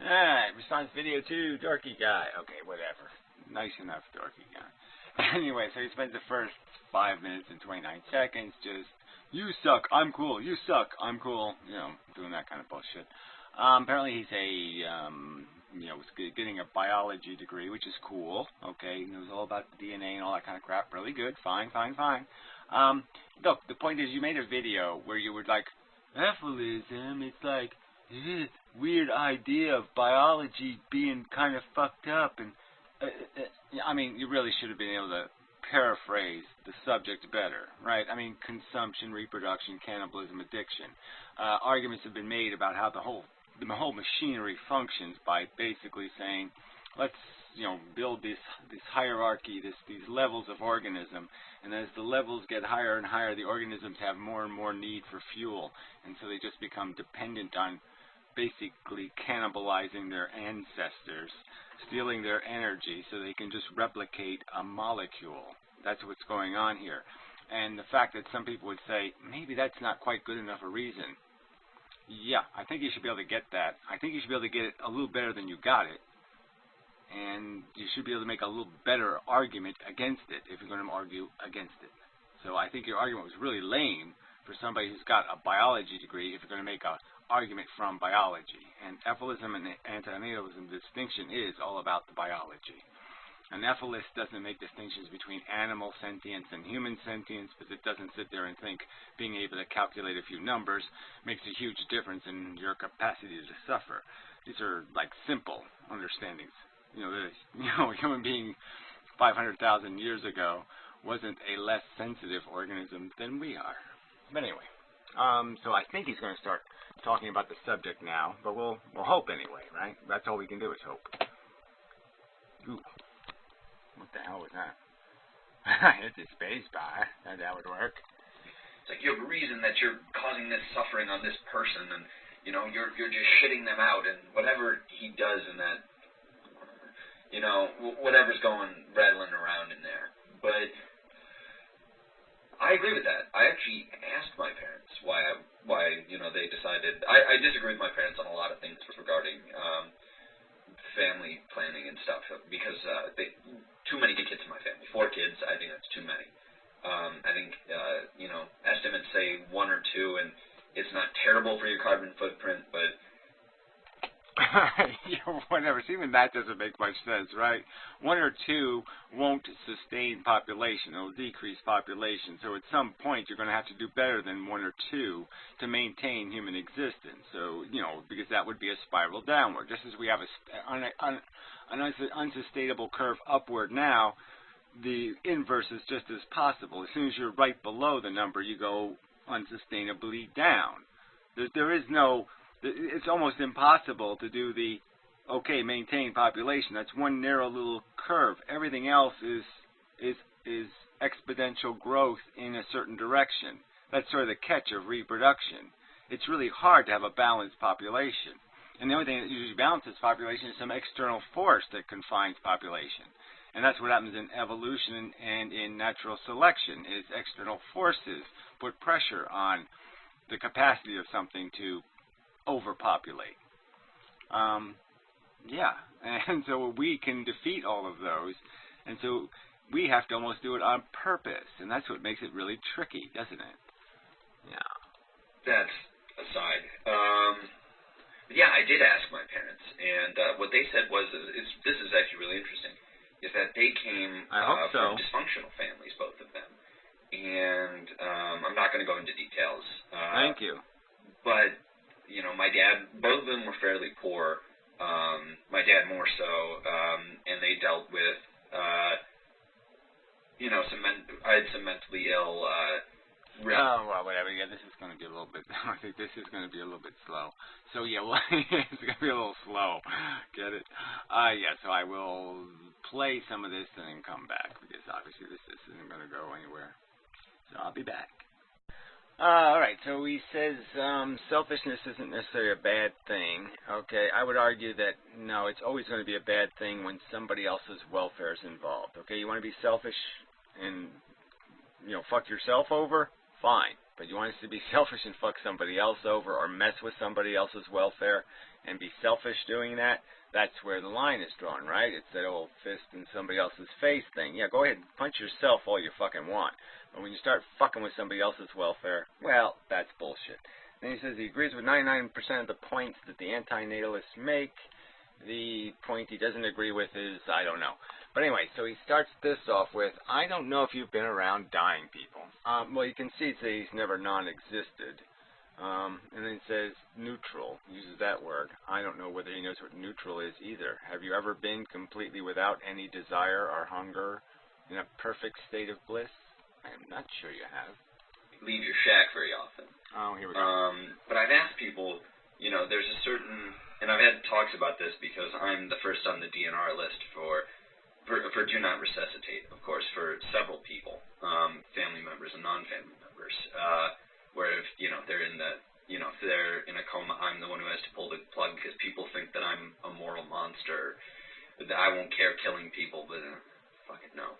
Alright, response video 2, dorky guy. Okay, whatever. Nice enough, dorky guy. Anyway, so he spends the first 5 minutes and 29 seconds just, you suck, I'm cool, you suck, I'm cool, you know, doing that kind of bullshit. Apparently he's getting a biology degree, which is cool, okay, he knows all about DNA and all that kind of crap, really good, fine. Look, the point is, you made a video where you were like, Efilism, it's like, weird idea of biology being kind of fucked up, and I mean, you really should have been able to paraphrase the subject better, right? I mean, consumption, reproduction, cannibalism, addiction. Arguments have been made about how the whole machinery functions by basically saying, let's build this hierarchy, these levels of organism, and as the levels get higher and higher, the organisms have more and more need for fuel, and so they just become dependent on basically cannibalizing their ancestors, stealing their energy so they can just replicate a molecule. That's what's going on here. And the fact that some people would say, maybe that's not quite good enough a reason. Yeah, I think you should be able to get that. I think you should be able to get it a little better than you got it. And you should be able to make a little better argument against it if you're going to argue against it. So I think your argument was really lame for somebody who's got a biology degree if you're going to make a argument from biology. And Efilism and antinatalism distinction is all about the biology. An Efilist doesn't make distinctions between animal sentience and human sentience, because it doesn't sit there and think being able to calculate a few numbers makes a huge difference in your capacity to suffer. These are like simple understandings. A human being 500,000 years ago wasn't a less sensitive organism than we are. But anyway, so I think he's going to start talking about the subject now, but we'll hope anyway, right? That's all we can do is hope. Ooh, what the hell was that? It's a space bar. That would work. It's like you have a reason that you're causing this suffering on this person, and you're just shitting them out, and whatever he does in that, whatever's going rattling around in there. But I agree with that. I actually asked my parents why they decided. I disagree with my parents on a lot of things regarding family planning and stuff, because too many kids in my family. 4 kids, I think that's too many. I think estimates say 1 or 2, and it's not terrible for your carbon footprint, but whatever. See, even that doesn't make much sense, right? 1 or 2 won't sustain population. It'll decrease population. So at some point, you're going to have to do better than 1 or 2 to maintain human existence. So, because that would be a spiral downward. Just as we have an unsustainable curve upward now, the inverse is just as possible. As soon as you're right below the number, you go unsustainably down. There is no... It's almost impossible to do the, maintain population. That's one narrow little curve. Everything else is exponential growth in a certain direction. That's sort of the catch of reproduction. It's really hard to have a balanced population. And the only thing that usually balances population is some external force that confines population. And that's what happens in evolution and in natural selection, is external forces put pressure on the capacity of something to overpopulate. And so we can defeat all of those, and so we have to almost do it on purpose, and that's what makes it really tricky, doesn't it? Yeah. That's aside. I did ask my parents, and what they said was, this is actually really interesting, is that they came from dysfunctional families, both of them. And I'm not going to go into details. Thank you. But my dad, both of them were fairly poor. My dad more so, and they dealt with, I had some mentally ill. Whatever. Yeah, this is going to be a little bit. I think this is going to be a little bit slow. So yeah, it's going to be a little slow. Get it? So I will play some of this and then come back, because obviously this isn't going to go anywhere. So I'll be back. All right, so he says selfishness isn't necessarily a bad thing. Okay, I would argue that, no, it's always going to be a bad thing when somebody else's welfare is involved. Okay, you want to be selfish and, fuck yourself over? Fine. but you want us to be selfish and fuck somebody else over or mess with somebody else's welfare and be selfish doing that, that's where the line is drawn, right? It's that old fist in somebody else's face thing. Yeah, go ahead and punch yourself all you fucking want. But when you start fucking with somebody else's welfare, well, that's bullshit. Then he says he agrees with 99% of the points that the anti-natalists make. The point he doesn't agree with is, I don't know. But anyway, so he starts this off with, I don't know if you've been around dying people. Well, you can see it says he's never non-existed. And then it says neutral, uses that word. I don't know whether he knows what neutral is either. Have you ever been completely without any desire or hunger in a perfect state of bliss? I am not sure you have. Leave your shack very often. Oh, here we go. But I've asked people, you know, there's a certain, and I've had talks about this because I'm the first on the DNR list for do not resuscitate, of course, for several people, family members and non-family members, where if, you know, they're in the, you know, if they're in a coma, I'm the one who has to pull the plug because people think that I'm a moral monster, that I won't care killing people, but fuck it, no.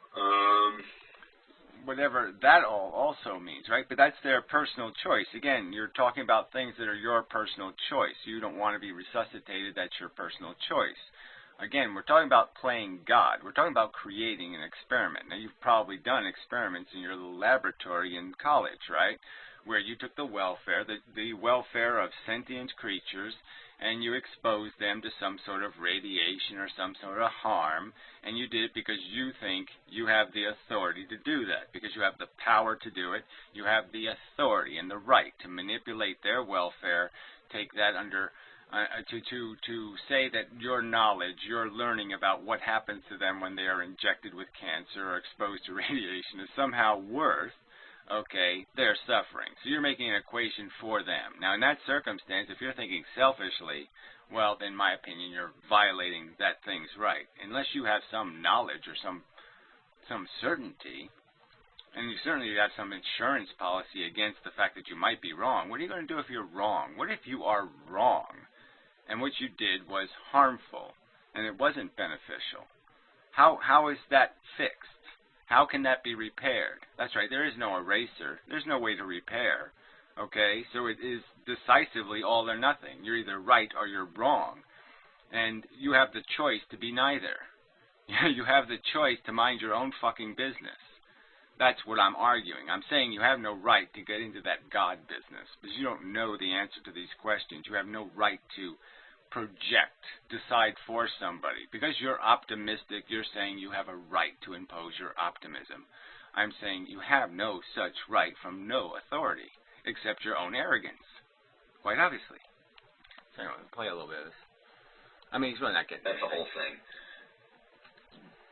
Whatever that all also means, right? But that's their personal choice. Again, you're talking about things that are your personal choice. You don't want to be resuscitated. That's your personal choice. Again, we're talking about playing God. We're talking about creating an experiment. Now, you've probably done experiments in your little laboratory in college, right? Where you took the welfare, the welfare of sentient creatures, and you exposed them to some sort of radiation or some sort of harm, and you did it because you think you have the authority to do that, because you have the power to do it. You have the authority and the right to manipulate their welfare, take that under, to say that your knowledge, your learning about what happens to them when they are injected with cancer or exposed to radiation is somehow worth, okay, their suffering. So you're making an equation for them. Now, in that circumstance, if you're thinking selfishly, well, in my opinion, you're violating that thing's right. Unless you have some knowledge or some certainty, and you certainly have some insurance policy against the fact that you might be wrong. What are you going to do if you're wrong? What if you are wrong, and what you did was harmful, and it wasn't beneficial? How is that fixed? How can that be repaired? That's right, there is no eraser. There's no way to repair. Okay, so it is decisively all or nothing. You're either right or you're wrong. And you have the choice to be neither. You have the choice to mind your own fucking business. That's what I'm arguing. I'm saying you have no right to get into that God business because you don't know the answer to these questions. You have no right to project, decide for somebody. Because you're optimistic, you're saying you have a right to impose your optimism. I'm saying you have no such right from no authority, except your own arrogance, quite obviously. So anyway, play a little bit of this. I mean, he's really not getting That's the whole thing.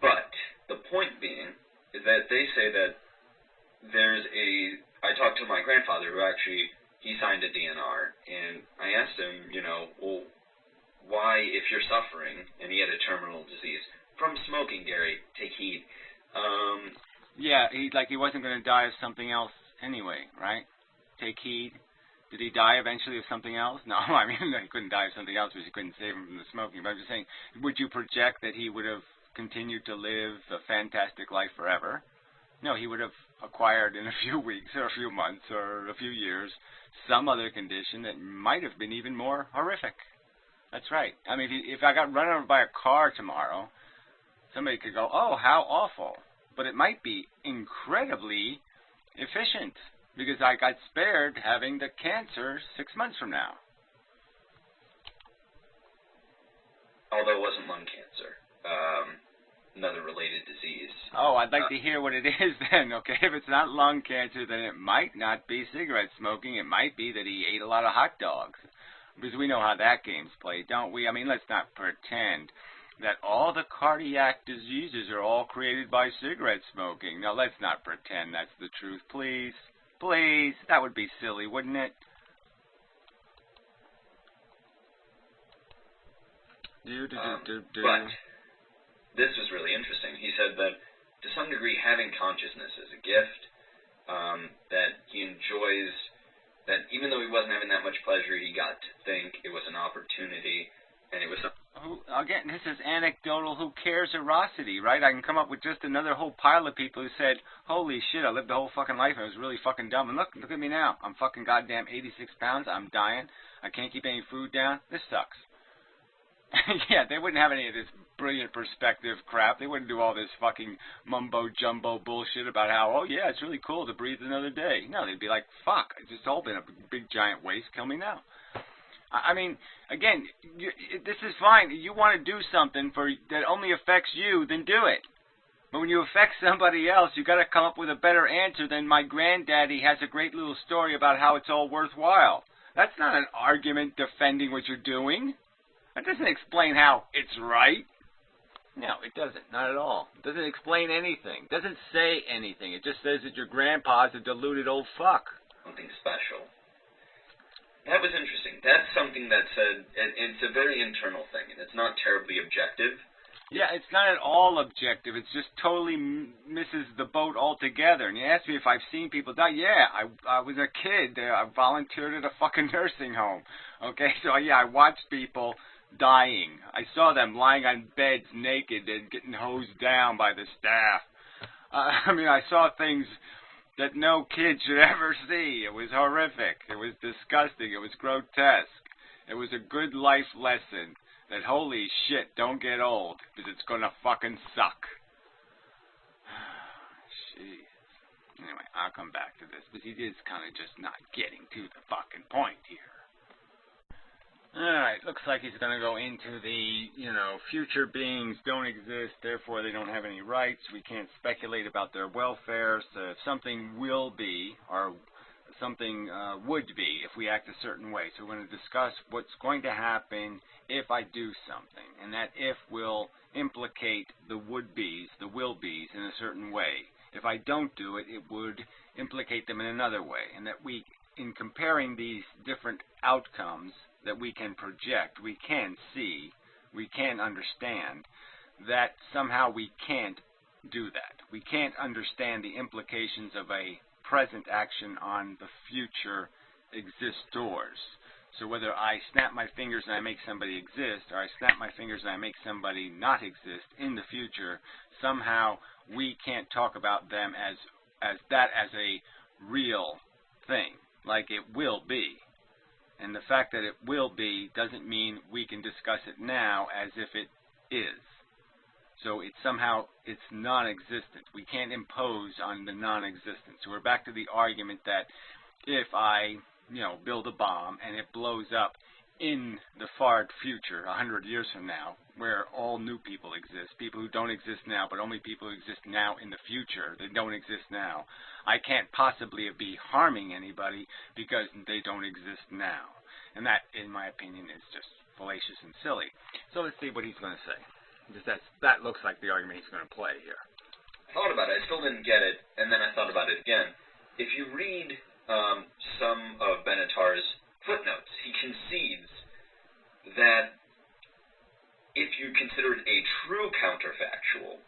But the point being is that they say that there's I talked to my grandfather who actually, he signed a DNR, and I asked him, you know, well, why, if you're suffering, and he had a terminal disease, from smoking, Gary, take heed. Yeah, he wasn't going to die of something else anyway, right? Take heed. Did he die eventually of something else? No, I mean, he couldn't die of something else because he couldn't save him from the smoking. But I'm just saying, would you project that he would have continued to live a fantastic life forever? No, he would have acquired in a few weeks or a few months or a few years some other condition that might have been even more horrific. That's right. I mean, if I got run over by a car tomorrow, somebody could go, oh, how awful. But it might be incredibly efficient because I got spared having the cancer 6 months from now. Although it wasn't lung cancer. Another related disease. Oh, I'd like to hear what it is then, okay? If it's not lung cancer, then it might not be cigarette smoking. It might be that he ate a lot of hot dogs. Because we know how that game's played, don't we? I mean, let's not pretend that all the cardiac diseases are all created by cigarette smoking. Now, let's not pretend that's the truth, please. Please. That would be silly, wouldn't it? But this was really interesting. He said that, to some degree, having consciousness is a gift, that he enjoys, that even though he wasn't having that much pleasure, he got to think it was an opportunity, and it was... again, this is anecdotal who cares-erosity, right? I can come up with just another whole pile of people who said, holy shit, I lived the whole fucking life and I was really fucking dumb. And look at me now. I'm fucking goddamn 86 pounds. I'm dying. I can't keep any food down. This sucks. Yeah, they wouldn't have any of this brilliant perspective crap. They wouldn't do all this fucking mumbo-jumbo bullshit about how, oh yeah, it's really cool to breathe another day. No, they'd be like, fuck, it's just all been a big giant waste. Kill me now. I mean, again, this is fine. You want to do something that only affects you, then do it. But when you affect somebody else, you got to come up with a better answer than my granddaddy has a great little story about how it's all worthwhile. That's not an argument defending what you're doing. That doesn't explain how it's right. No, it doesn't. Not at all. It doesn't explain anything. It doesn't say anything. It just says that your grandpa's a deluded old fuck. Something special. That was interesting. That's something that said, it's a very internal thing, and it's not terribly objective. Yeah, it's not at all objective. It's just totally misses the boat altogether. And you asked me if I've seen people die. Yeah, I was a kid. I volunteered at a fucking nursing home. Okay, so yeah, I watched people dying. I saw them lying on beds naked and getting hosed down by the staff. I mean, I saw things that no kid should ever see. It was horrific. It was disgusting. It was grotesque. It was a good life lesson that, holy shit, don't get old, because it's gonna fucking suck. Jeez. Anyway, I'll come back to this, but he is kind of just not getting to the fucking point here. Alright, looks like he's going to go into the, future beings don't exist, therefore they don't have any rights. We can't speculate about their welfare, so if something will be, or something would be, if we act a certain way. So we're going to discuss what's going to happen if I do something, and that if will implicate the would-be's, the will-be's, in a certain way. If I don't do it, it would implicate them in another way, and that we, in comparing these different outcomes that we can project, we can see, we can understand, that somehow we can't do that. We can't understand the implications of a present action on the future existors. So whether I snap my fingers and I make somebody exist, or I snap my fingers and I make somebody not exist in the future, somehow we can't talk about them as a real thing, like it will be. And the fact that it will be doesn't mean we can discuss it now as if it is. So it's non-existent. We can't impose on the non-existent. So we're back to the argument that if I, build a bomb and it blows up in the far future, 100 years from now, where all new people exist, people who don't exist now, but only people who exist now in the future, they don't exist now, I can't possibly be harming anybody because they don't exist now. And that, in my opinion, is just fallacious and silly. So let's see what he's going to say. Because that looks like the argument he's going to play here. I thought about it. I still didn't get it, and then I thought about it again. If you read some of Benatar's footnotes, he concedes that if you consider it a true counterfactual,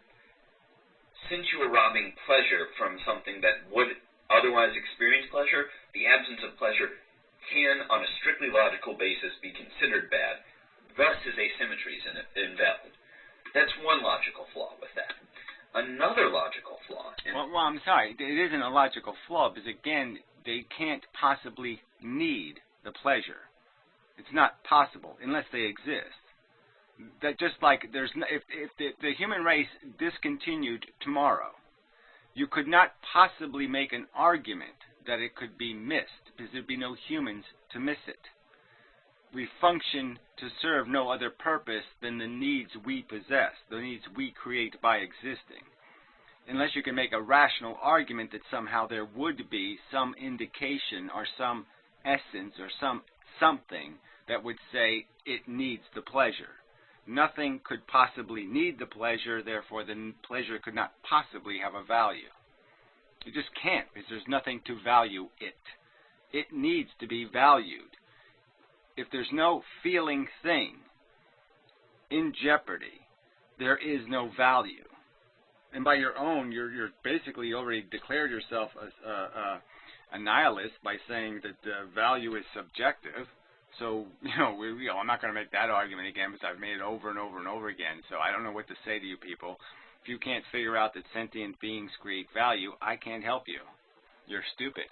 since you are robbing pleasure from something that would otherwise experience pleasure, the absence of pleasure can, on a strictly logical basis, be considered bad. Thus, his asymmetry is invalid. That's one logical flaw with that. Another logical flaw... Well, I'm sorry. It isn't a logical flaw because, again, they can't possibly need the pleasure. It's not possible unless they exist. That just like if the human race discontinued tomorrow, you could not possibly make an argument that it could be missed because there'd be no humans to miss it. We function to serve no other purpose than the needs we possess, the needs we create by existing. Unless you can make a rational argument that somehow there would be some indication or some essence or something that would say it needs the pleasure. Nothing could possibly need the pleasure, therefore the pleasure could not possibly have a value. You just can't because there's nothing to value it. It needs to be valued. If there's no feeling thing in jeopardy, there is no value. And by your own, you're basically already declared yourself a nihilist by saying that value is subjective. So, I'm not going to make that argument again because I've made it over and over and over again. So I don't know what to say to you people. If you can't figure out that sentient beings create value, I can't help you. You're stupid.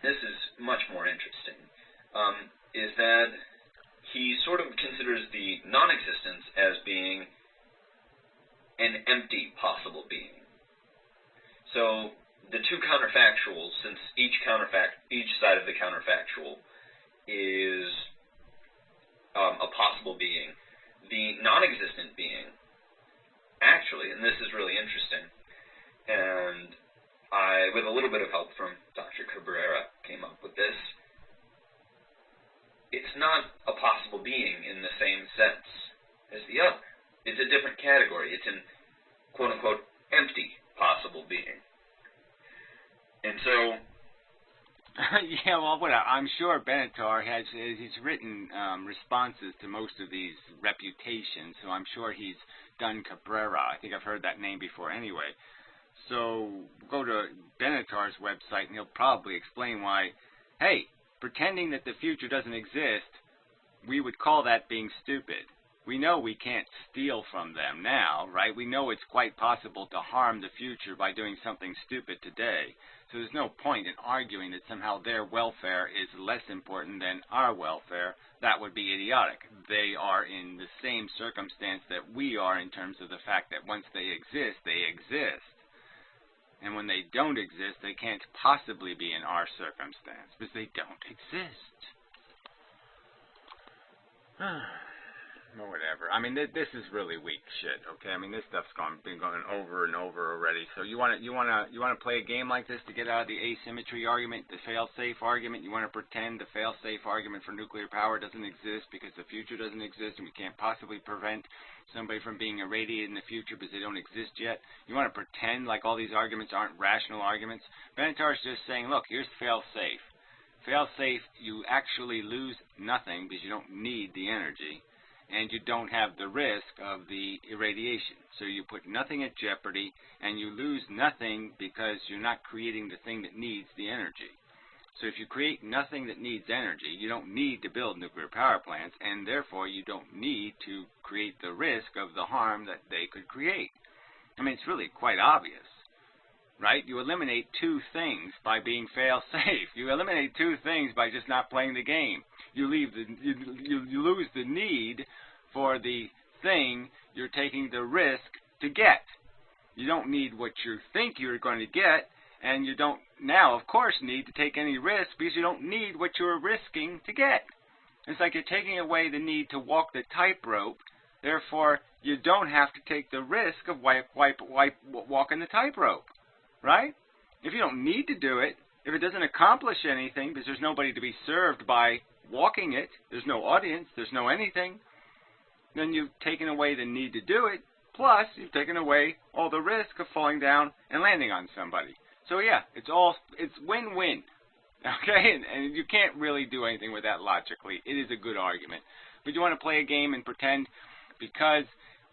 This is much more interesting. Is that he sort of considers the non-existence as being an empty possible being. So the two counterfactuals, since each side of the counterfactual is a possible being, the non-existent being actually, and this is really interesting, and I, with a little bit of help from Dr. Cabrera, came up with this. It's not a possible being in the same sense as the other. It's a different category. It's an quote-unquote empty possible being. And so yeah, well, I'm sure Benatar he's written responses to most of these reputations, so I'm sure he's done Cabrera. I think I've heard that name before anyway. So go to Benatar's website and he'll probably explain why, hey, pretending that the future doesn't exist, we would call that being stupid. We know we can't steal from them now, right? We know it's quite possible to harm the future by doing something stupid today. So there's no point in arguing that somehow their welfare is less important than our welfare. That would be idiotic. They are in the same circumstance that we are in terms of the fact that once they exist, they exist. And when they don't exist, they can't possibly be in our circumstance because they don't exist. Or whatever. I mean, this is really weak shit. Okay. I mean, this stuff's been going over and over already. So you want to play a game like this to get out of the asymmetry argument, the fail-safe argument. You want to pretend the fail-safe argument for nuclear power doesn't exist because the future doesn't exist, and we can't possibly prevent somebody from being irradiated in the future because they don't exist yet. You want to pretend like all these arguments aren't rational arguments. Benatar's just saying, look, here's fail-safe. Fail-safe, you actually lose nothing because you don't need the energy, and you don't have the risk of the irradiation. So you put nothing at jeopardy, and you lose nothing because you're not creating the thing that needs the energy. So if you create nothing that needs energy, you don't need to build nuclear power plants, and therefore you don't need to create the risk of the harm that they could create. I mean, it's really quite obvious, right? You eliminate two things by being fail-safe. You eliminate two things by just not playing the game. You lose the need for the thing you're taking the risk to get. You don't need what you think you're going to get, and you don't now, of course, need to take any risk because you don't need what you're risking to get. It's like you're taking away the need to walk the tightrope. Therefore, you don't have to take the risk of walking the tightrope, right? If you don't need to do it, if it doesn't accomplish anything because there's nobody to be served by walking it, there's no audience, there's no anything, then you've taken away the need to do it, plus you've taken away all the risk of falling down and landing on somebody. So yeah, it's win-win, okay? And you can't really do anything with that logically. It is a good argument. But you want to play a game and pretend because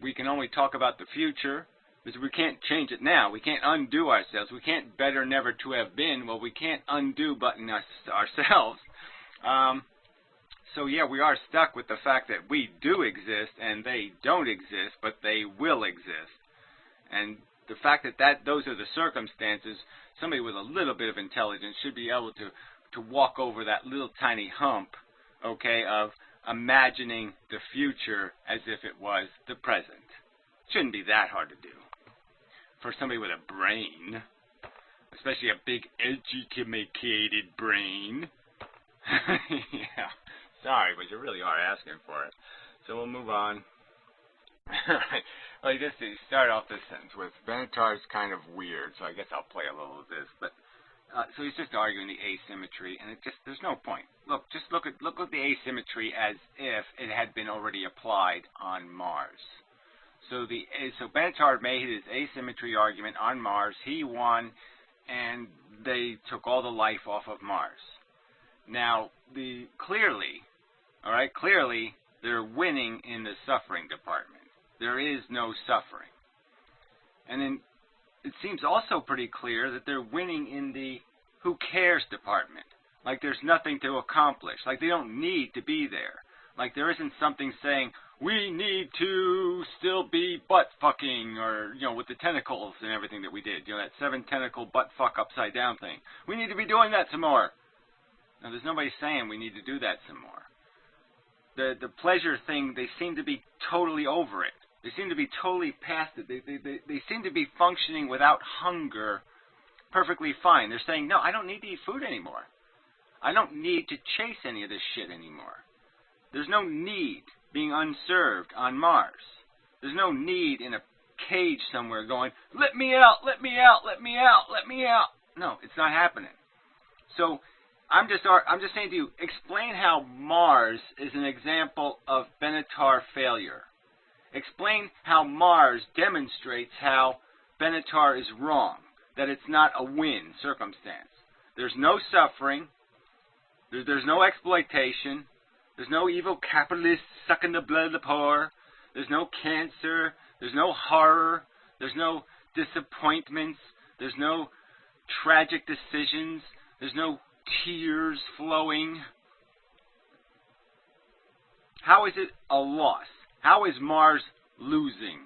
we can only talk about the future, because we can't change it now. We can't undo ourselves. We can't better never to have been. Well, we can't undo button ourselves. So yeah, we are stuck with the fact that we do exist and they don't exist, but they will exist. And the fact that those are the circumstances, somebody with a little bit of intelligence should be able to walk over that little tiny hump, okay, of imagining the future as if it was the present. Shouldn't be that hard to do for somebody with a brain, especially a big educated brain. Yeah. Sorry, but you really are asking for it. So we'll move on. Well, you start off this sentence with, Benatar's kind of weird, so I guess I'll play a little of this. But so he's just arguing the asymmetry, and there's no point. Look, just look at the asymmetry as if it had been already applied on Mars. So Benatar made his asymmetry argument on Mars. He won, and they took all the life off of Mars. Now, clearly, they're winning in the suffering department. There is no suffering. And then it seems also pretty clear that they're winning in the who cares department. Like there's nothing to accomplish. Like they don't need to be there. Like there isn't something saying, we need to still be butt fucking, or, you know, with the tentacles and everything that we did. You know, that 7-tentacle butt fuck upside down thing. We need to be doing that some more. Now, there's nobody saying we need to do that some more. The pleasure thing, they seem to be totally over it. They seem to be totally past it. They seem to be functioning without hunger perfectly fine. They're saying, no, I don't need to eat food anymore. I don't need to chase any of this shit anymore. There's no need being unserved on Mars. There's no need in a cage somewhere going, let me out, let me out, let me out, let me out. No, it's not happening. So I'm just saying to you, explain how Mars is an example of Benatar failure. Explain how Mars demonstrates how Benatar is wrong, that it's not a win circumstance. There's no suffering. There's no exploitation. There's no evil capitalists sucking the blood of the poor. There's no cancer. There's no horror. There's no disappointments. There's no tragic decisions. There's no tears flowing. How is it a loss? How is Mars losing?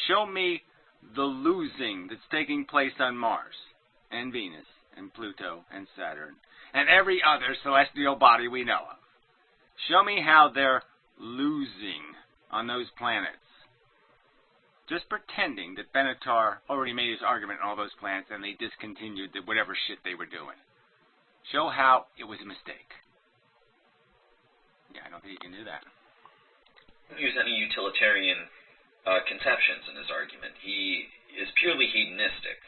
Show me the losing that's taking place on Mars and Venus and Pluto and Saturn and every other celestial body we know of. Show me how they're losing on those planets. Just pretending that Benatar already made his argument on all those planets and they discontinued whatever shit they were doing. Show how it was a mistake. Yeah, I don't think you can do that. He doesn't use any utilitarian conceptions in his argument. He is purely hedonistic.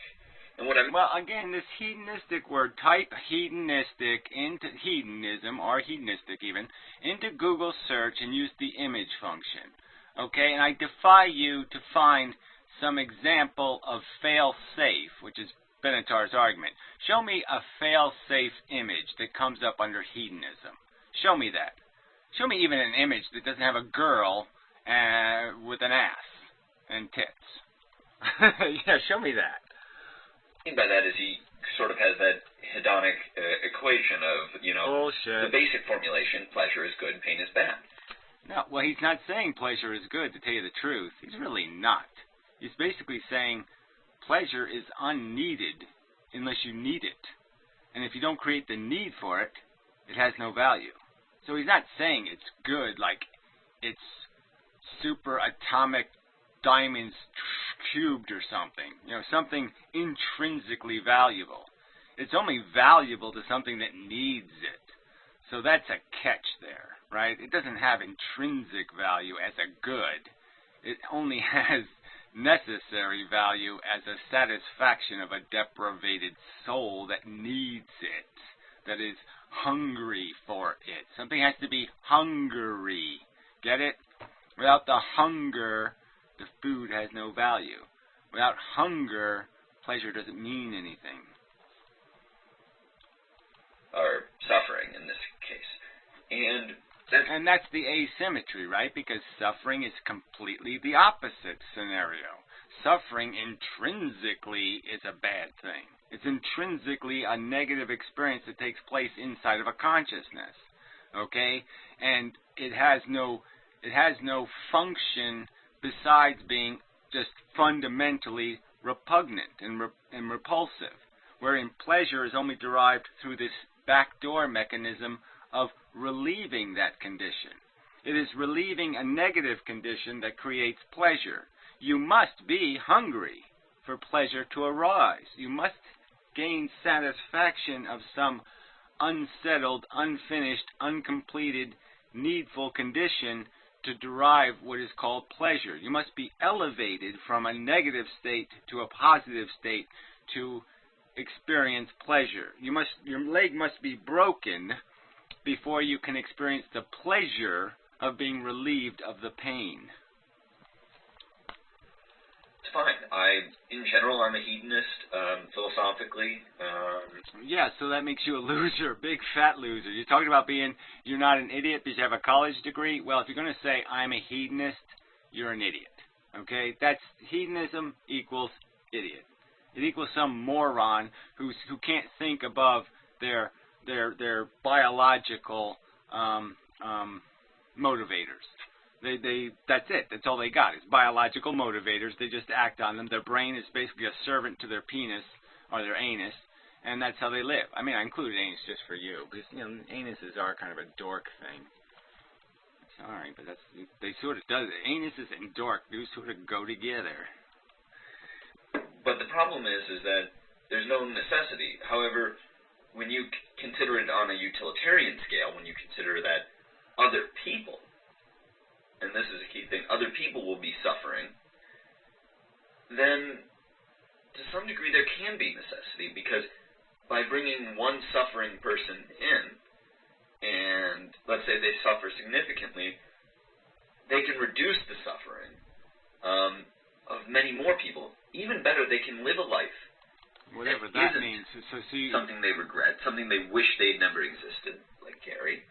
And what I'm Well, again, this hedonistic word, type hedonistic into hedonism, or hedonistic even, into Google search and use the image function. Okay, and I defy you to find some example of fail-safe, which is Benatar's argument. Show me a fail-safe image that comes up under hedonism. Show me that. Show me even an image that doesn't have a girl with an ass and tits. Yeah, show me that. What I mean by that is he sort of has that hedonic equation of, you know, bullshit. The basic formulation, pleasure is good, pain is bad. No, well, he's not saying pleasure is good, to tell you the truth. He's really not. He's basically saying pleasure is unneeded unless you need it. And if you don't create the need for it, it has no value. So he's not saying it's good like it's super atomic diamonds cubed or something. You know, something intrinsically valuable. It's only valuable to something that needs it. So that's a catch there, right? It doesn't have intrinsic value as a good. It only has necessary value as a satisfaction of a deprivated soul that needs it, that is hungry for it. Something has to be hungry. Get it? Without the hunger, the food has no value. Without hunger, pleasure doesn't mean anything. Or suffering in this case. And that's the asymmetry, right? Because suffering is completely the opposite scenario. Suffering intrinsically is a bad thing. It's intrinsically a negative experience that takes place inside of a consciousness. Okay? And it has no function besides being just fundamentally repugnant and repulsive, wherein pleasure is only derived through this backdoor mechanism of relieving that condition. It is relieving a negative condition that creates pleasure. You must be hungry for pleasure to arise. You must gain satisfaction of some unsettled, unfinished, uncompleted, needful condition to derive what is called pleasure. You must be elevated from a negative state to a positive state to experience pleasure. Your leg must be broken before you can experience the pleasure of being relieved of the pain. It's fine. In general, I'm a hedonist, philosophically. Yeah, so that makes you a loser, big fat loser. You're talking about you're not an idiot because you have a college degree. Well, if you're going to say I'm a hedonist, you're an idiot. Okay? That's hedonism equals idiot. It equals some moron who can't think above their they're biological motivators. That's it. That's all they got. It's biological motivators. They just act on them. Their brain is basically a servant to their penis or their anus, and that's how they live. I mean, I included anus just for you because anuses are kind of a dork thing. Sorry, but they sort of does. Anuses and dork do sort of go together. But the problem is that there's no necessity. However, when you consider it on a utilitarian scale, when you consider that other people, and this is a key thing, other people will be suffering, then to some degree there can be necessity, because by bringing one suffering person in, and let's say they suffer significantly, they can reduce the suffering of many more people. Even better, they can live a life whatever that means. So something they regret, something they wish they'd never existed, like Gary.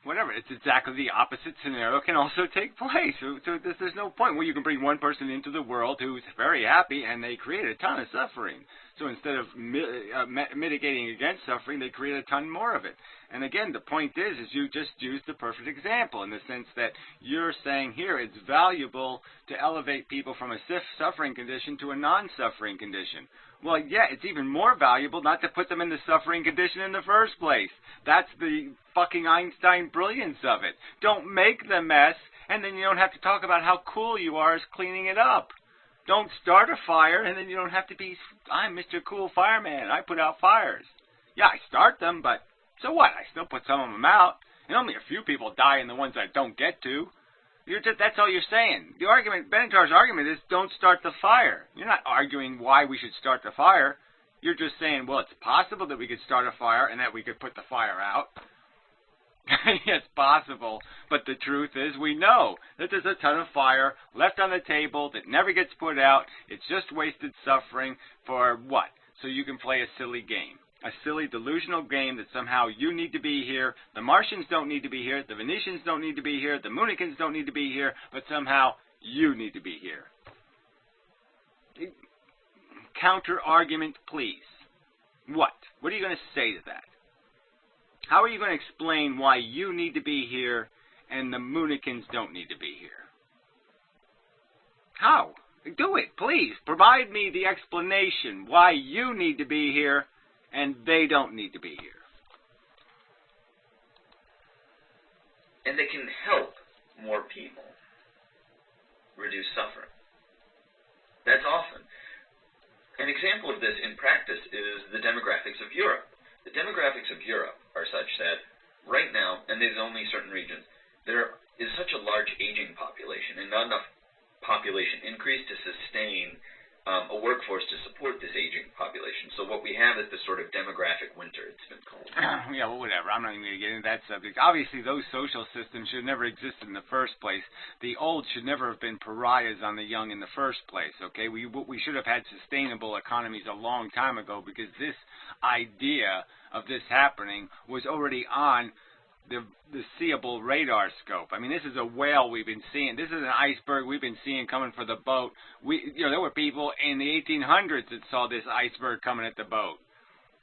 Whatever, it's exactly the opposite scenario can also take place. So there's no point where you can bring one person into the world who's very happy and they create a ton of suffering. So instead of mitigating against suffering, they create a ton more of it. And again, the point is you just used the perfect example in the sense that you're saying here it's valuable to elevate people from a suffering condition to a non-suffering condition. Well, yeah, it's even more valuable not to put them in the suffering condition in the first place. That's the fucking Einstein brilliance of it. Don't make the mess, and then you don't have to talk about how cool you are as cleaning it up. Don't start a fire, and then you don't have to be, I'm Mr. Cool Fireman, I put out fires. Yeah, I start them, but so what? I still put some of them out. And only a few people die in the ones I don't get to. That's all you're saying. The argument, Benatar's argument is don't start the fire. You're not arguing why we should start the fire. You're just saying, well, it's possible that we could start a fire and that we could put the fire out. It's possible, but the truth is we know that there's a ton of fire left on the table that never gets put out. It's just wasted suffering for what? So you can play a silly game. A silly delusional game that somehow you need to be here, the Martians don't need to be here, the Venetians don't need to be here, the Moonicans don't need to be here, but somehow you need to be here. Counter argument, please. What? What are you going to say to that? How are you going to explain why you need to be here and the Moonicans don't need to be here? How? Do it, please. Provide me the explanation why you need to be here and they don't need to be here. And they can help more people reduce suffering. That's often. An example of this in practice is the demographics of Europe. The demographics of Europe are such that right now, and there's only certain regions, there is such a large aging population and not enough population increase to sustain a workforce to support this aging population. So what we have is this sort of demographic winter, it's been called. Yeah, well, whatever. I'm not even going to get into that subject. Obviously, those social systems should never exist in the first place. The old should never have been pariahs on the young in the first place, okay? We should have had sustainable economies a long time ago because this idea of this happening was already on the seeable radar scope. I mean, this is a whale we've been seeing. This is an iceberg we've been seeing coming for the boat. There were people in the 1800s that saw this iceberg coming at the boat.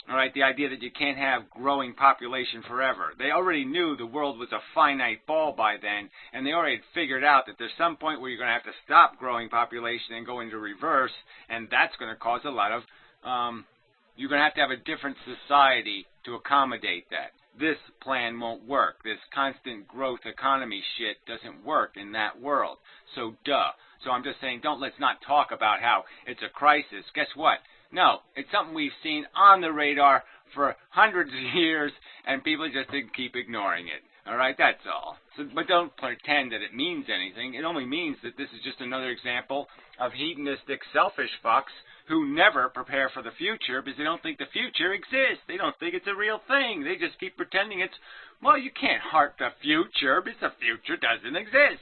All right, the idea that you can't have growing population forever. They already knew the world was a finite ball by then, and they already had figured out that there's some point where you're going to have to stop growing population and go into reverse, and that's going to cause a lot of, you're going to have a different society to accommodate that. This plan won't work. This constant growth economy shit doesn't work in that world. So, duh. So I'm just saying, let's not talk about how it's a crisis. Guess what? No, it's something we've seen on the radar for hundreds of years, and people just keep ignoring it. All right, that's all. So, but don't pretend that it means anything. It only means that this is just another example of hedonistic, selfish fucks who never prepare for the future because they don't think the future exists. They don't think it's a real thing. They just keep pretending it's, well, you can't heart the future because the future doesn't exist.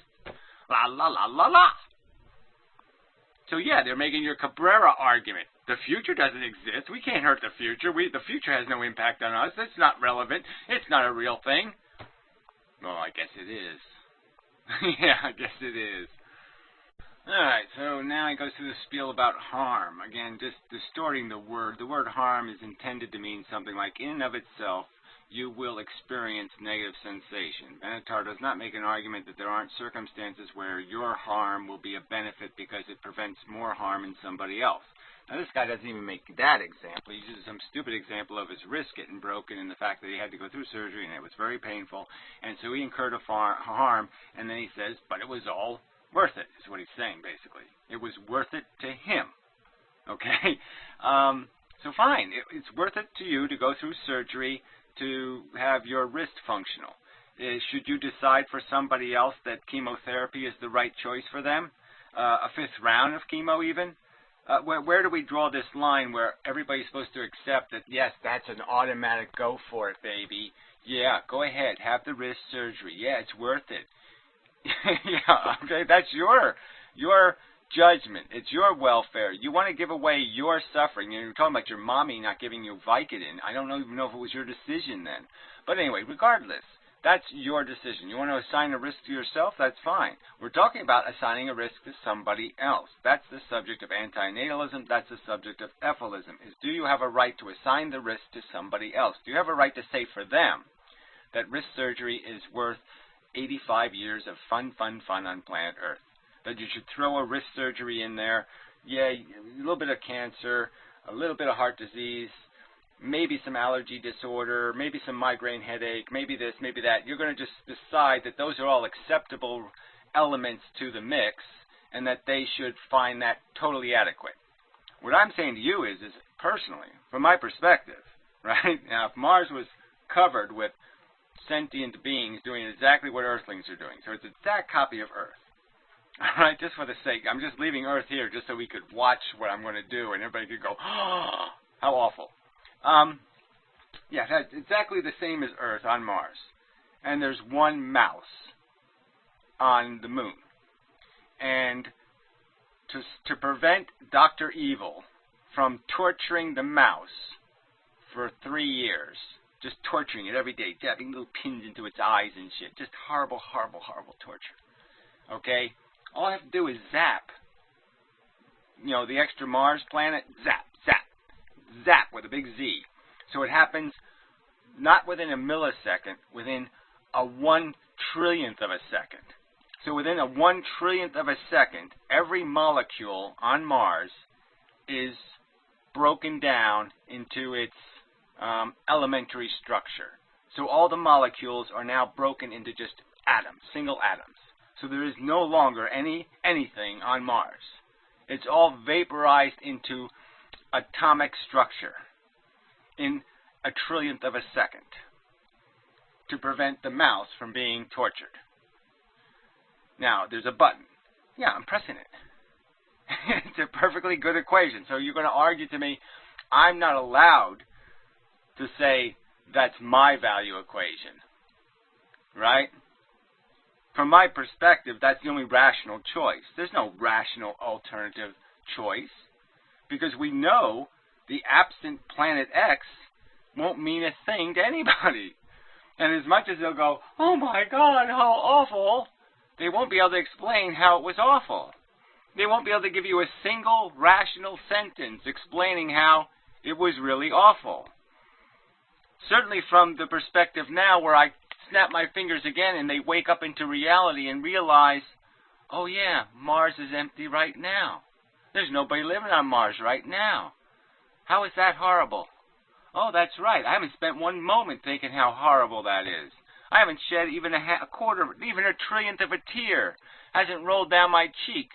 La, la, la, la, la. So, yeah, they're making your Cabrera argument. The future doesn't exist. We can't hurt the future. The future has no impact on us. It's not relevant. It's not a real thing. Well, I guess it is. Yeah, I guess it is. Alright, so now he goes through the spiel about harm. Again, just distorting the word. The word harm is intended to mean something like, in and of itself, you will experience negative sensation. Benatar does not make an argument that there aren't circumstances where your harm will be a benefit because it prevents more harm in somebody else. Now, this guy doesn't even make that example. He uses some stupid example of his wrist getting broken and the fact that he had to go through surgery and it was very painful, and so he incurred a harm, and then he says, but it was all worth it, is what he's saying, basically. It was worth it to him. Okay? So fine, it's worth it to you to go through surgery to have your wrist functional. Should you decide for somebody else that chemotherapy is the right choice for them, a 5th round of chemo even, where do we draw this line where everybody's supposed to accept that, yes, that's an automatic go for it, baby. Yeah, go ahead, have the wrist surgery. Yeah, it's worth it. Yeah, okay, that's your judgment. It's your welfare. You want to give away your suffering. You're talking about your mommy not giving you Vicodin. I don't even know if it was your decision then. But anyway, regardless, that's your decision. You want to assign a risk to yourself? That's fine. We're talking about assigning a risk to somebody else. That's the subject of antinatalism. That's the subject of efilism. Is, do you have a right to assign the risk to somebody else? Do you have a right to say for them that wrist surgery is worth 85 years of fun on planet Earth? That you should throw a wrist surgery in there, yeah, a little bit of cancer, a little bit of heart disease, maybe some allergy disorder, maybe some migraine headache, maybe this, maybe that. You're going to just decide that those are all acceptable elements to the mix and that they should find that totally adequate. What I'm saying to you is personally, from my perspective, right? Now, if Mars was covered with sentient beings doing exactly what Earthlings are doing, so it's an exact copy of Earth. All right, just for the sake, I'm just leaving Earth here just so we could watch what I'm going to do and everybody could go, oh, how awful. Yeah, that's exactly the same as Earth on Mars. And there's one mouse on the moon. And to prevent Dr. Evil from torturing the mouse for 3 years, just torturing it every day, jabbing little pins into its eyes and shit, just horrible, horrible, horrible torture. Okay? All I have to do is zap, you know, the extra Mars planet, zap, zap, zap with a big Z. So it happens not within a millisecond, within a 1/trillionth of a second. So within a 1/trillionth of a second, every molecule on Mars is broken down into its elementary structure. So all the molecules are now broken into just atoms, single atoms. So there is no longer anything on Mars. It's all vaporized into atomic structure in a trillionth of a second to prevent the mouse from being tortured. Now, there's a button. Yeah, I'm pressing it. It's a perfectly good equation. So you're going to argue to me, I'm not allowed to say that's my value equation, right? From my perspective, that's the only rational choice. There's no rational alternative choice because we know the absent planet X won't mean a thing to anybody. And as much as they'll go, oh my God, how awful, they won't be able to explain how it was awful. They won't be able to give you a single rational sentence explaining how it was really awful. Certainly from the perspective now where I snap my fingers again and they wake up into reality and realize, oh yeah, Mars is empty right now. There's nobody living on Mars right now. How is that horrible? Oh, that's right. I haven't spent one moment thinking how horrible that is. I haven't shed even a quarter, even a trillionth of a tear. Hasn't rolled down my cheek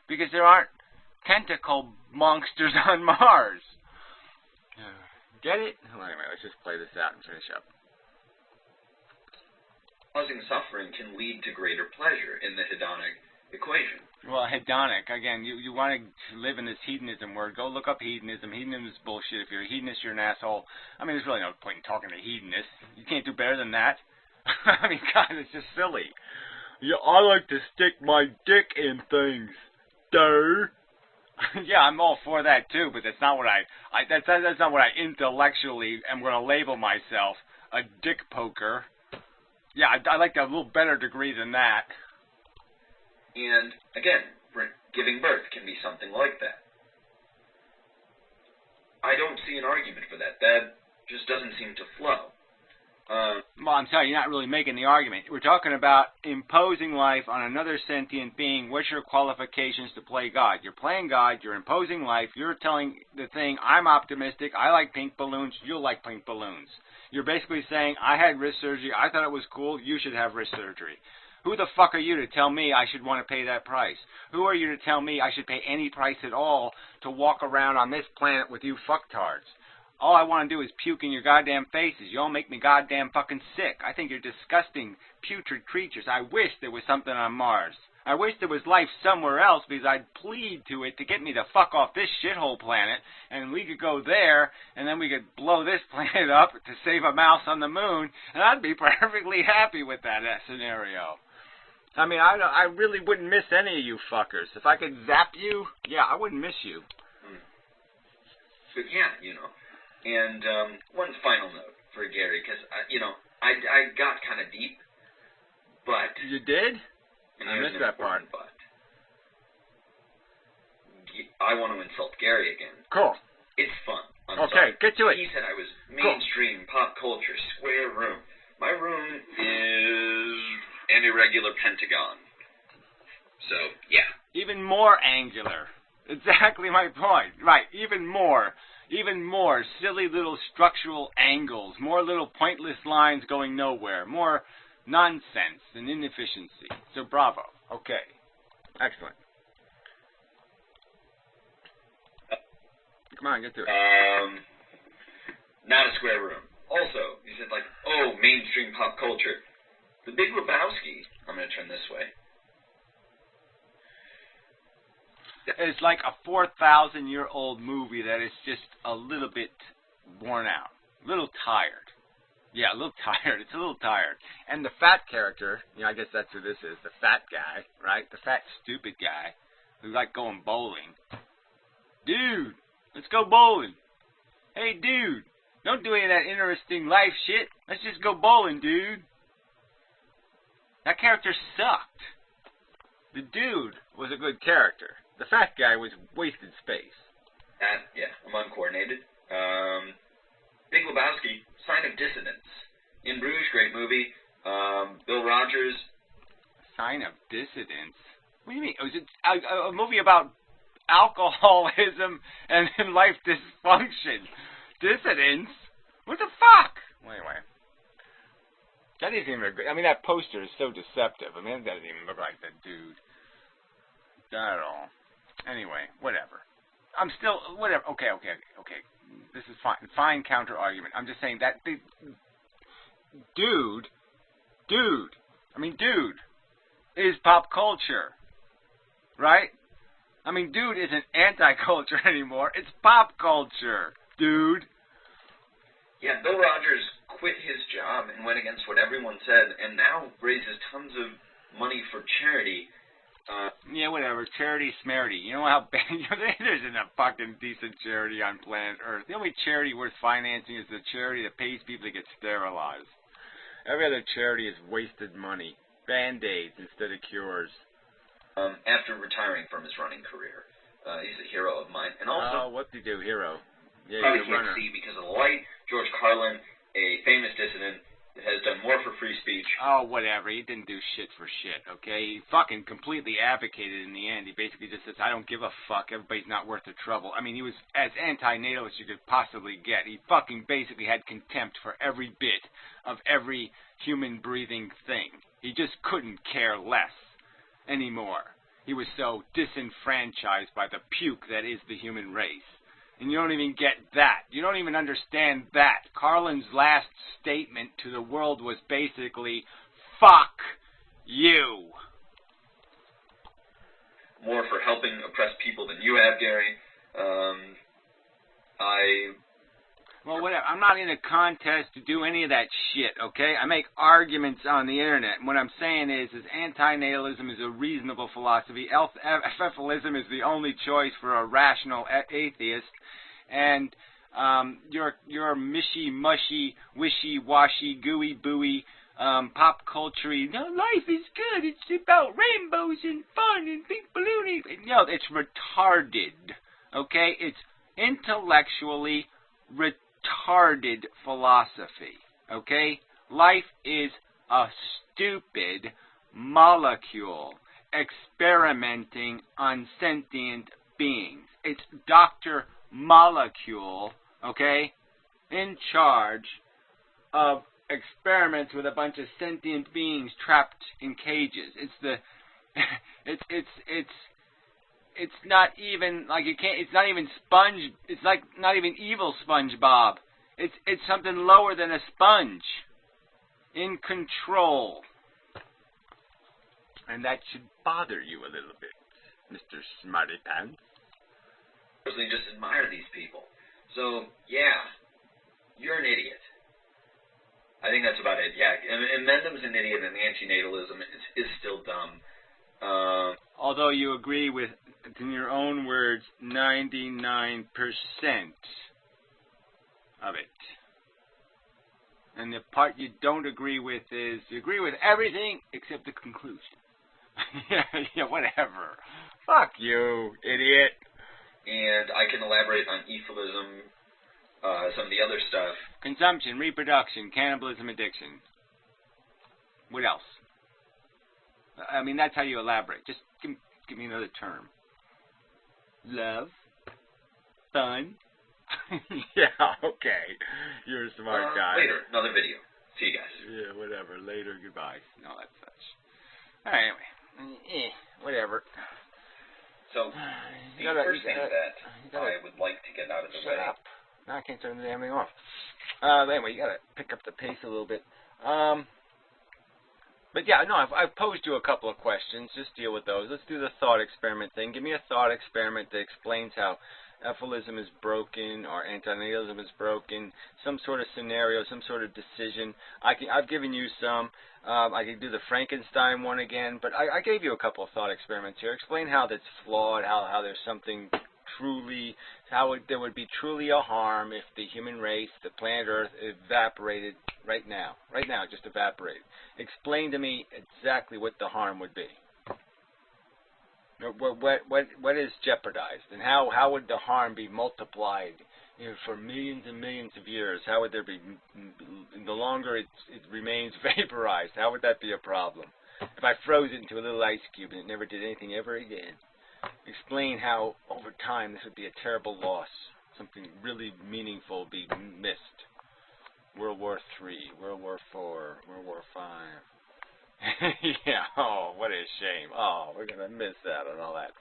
because there aren't tentacle monsters on Mars. Get it? Well, anyway, let's just play this out and finish up. Causing suffering can lead to greater pleasure in the hedonic equation. Well, hedonic, again, you want to live in this hedonism word. Go look up hedonism. Hedonism is bullshit. If you're a hedonist, you're an asshole. I mean, there's really no point in talking to hedonists. You can't do better than that. I mean, God, it's just silly. Yeah, I like to stick my dick in things. Duh. Yeah, I'm all for that too, but that's not what that's not what I intellectually am going to label myself, a dick poker. Yeah, I'd like to have a little better degree than that. And, again, giving birth can be something like that. I don't see an argument for that. That just doesn't seem to flow. Well, I'm sorry, you're not really making the argument. We're talking about imposing life on another sentient being. What's your qualifications to play God? You're playing God. You're imposing life. You're telling the thing, I'm optimistic. I like pink balloons. You'll like pink balloons. You're basically saying, I had wrist surgery. I thought it was cool. You should have wrist surgery. Who the fuck are you to tell me I should want to pay that price? Who are you to tell me I should pay any price at all to walk around on this planet with you fucktards? All I want to do is puke in your goddamn faces. You all make me goddamn fucking sick. I think you're disgusting, putrid creatures. I wish there was something on Mars. I wish there was life somewhere else because I'd plead to it to get me the fuck off this shithole planet and we could go there and then we could blow this planet up to save a mouse on the moon and I'd be perfectly happy with that scenario. I mean, I really wouldn't miss any of you fuckers. If I could zap you, yeah, I wouldn't miss you. But yeah, you know. And one final note for Gary, because, you know, I got kind of deep, but... You did? And I missed that part. But I want to insult Gary again. Cool. It's fun. Okay, get to it. He said I was mainstream, pop culture, square room. My room is an irregular pentagon. So, yeah. Even more angular. Exactly my point. Right, even more silly little structural angles, more little pointless lines going nowhere, more nonsense and inefficiency. So bravo. Okay. Excellent. Come on, get to it. Not a square room. Also, you said like, oh, mainstream pop culture. The Big Lebowski. I'm going to turn this way. It's like a 4,000-year-old movie that is just a little bit worn out, a little tired. Yeah, a little tired. It's a little tired. And the fat character, you know, I guess that's who this is, the fat guy, right? The fat, stupid guy who like going bowling. Dude, let's go bowling. Hey, dude, don't do any of that interesting life shit. Let's just go bowling, dude. That character sucked. The dude was a good character. The fat guy was wasted space. Yeah, I'm uncoordinated. Big Lebowski, Sign of Dissidence. In Bruges, great movie. Bill Rogers. Sign of Dissidence? What do you mean? Was it a movie about alcoholism and life dysfunction? Dissidence? What the fuck? Well, anyway. That isn't even good. I mean, that poster is so deceptive. I mean, that doesn't even look like the dude. Not at all. Anyway, whatever. I'm still, whatever. Okay. This is fine. Fine counter argument. I'm just saying that the dude is pop culture. Right? I mean, dude isn't anti-culture anymore. It's pop culture, dude. Yeah, Bill Rogers quit his job and went against what everyone said and now raises tons of money for charity. Yeah, whatever. Charity smarity. You know how bad... there isn't a fucking decent charity on planet Earth. The only charity worth financing is the charity that pays people to get sterilized. Every other charity is wasted money. Band-aids instead of cures. After retiring from his running career. He's a hero of mine. And also... Oh, whoop-de-doo, hero. Yeah, probably he's a can't runner. see because of the light. George Carlin, a famous dissident, has done more for free speech. Oh, whatever. He didn't do shit for shit, okay? He fucking completely advocated in the end. He basically just says, I don't give a fuck. Everybody's not worth the trouble. I mean, he was as anti-natal as you could possibly get. He fucking basically had contempt for every bit of every human breathing thing. He just couldn't care less anymore. He was so disenfranchised by the puke that is the human race. And you don't even get that. You don't even understand that. Carlin's last statement to the world was basically, fuck you. More for helping oppressed people than you have, Gary. Well, whatever. I'm not in a contest to do any of that shit, okay? I make arguments on the internet. And what I'm saying is anti-natalism is a reasonable philosophy. Ephephalism is the only choice for a rational atheist. And your mishy-mushy, wishy-washy, gooey-booey, pop culture, no, life is good. It's about rainbows and fun and pink balloony. No, it's retarded, okay? It's intellectually retarded philosophy, okay? Life is a stupid molecule experimenting on sentient beings. It's Dr. Molecule, okay, in charge of experiments with a bunch of sentient beings trapped in cages. It's the it's not even like you can't. It's not even sponge. It's like not even evil SpongeBob. It's something lower than a sponge. In control. And that should bother you a little bit, Mr. Smarty Pants. I just admire these people. So, yeah, you're an idiot. I think that's about it. Yeah, and Mendham's an idiot, and antinatalism is still dumb. Although you agree with, in your own words, 99% of it. And the part you don't agree with is you agree with everything except the conclusion. Yeah, whatever. Fuck you, idiot. And I can elaborate on euphemism, some of the other stuff. Consumption, reproduction, cannibalism, addiction. What else? I mean, that's how you elaborate. Just give me another term. Love. Fun. Yeah, okay. You're a smart guy. Later, another video. See you guys. Yeah, whatever. Later, goodbye. No, that's such. Anyway, whatever. So, the first thing that I would like to get out of the way. Shut up. Now I can't turn the damn thing off. Anyway, you gotta pick up the pace a little bit. But yeah, no, I've posed you a couple of questions. Just deal with those. Let's do the thought experiment thing. Give me a thought experiment that explains how Euphilism is broken or antinatalism is broken, some sort of scenario, some sort of decision. I've given you some. I could do the Frankenstein one again, but I gave you a couple of thought experiments here. Explain how that's flawed, how there's something truly, there would be truly a harm if the human race, the planet Earth, evaporated right now, just evaporated. Explain to me exactly what the harm would be. What is jeopardized, and how would the harm be multiplied, for millions and millions of years? How would there be, the longer it remains vaporized, how would that be a problem? If I froze it into a little ice cube and it never did anything ever again, explain how over time this would be a terrible loss, something really meaningful would be missed. World War III, World War IV, World War V. Yeah, oh, what a shame. Oh, we're going to miss that and all that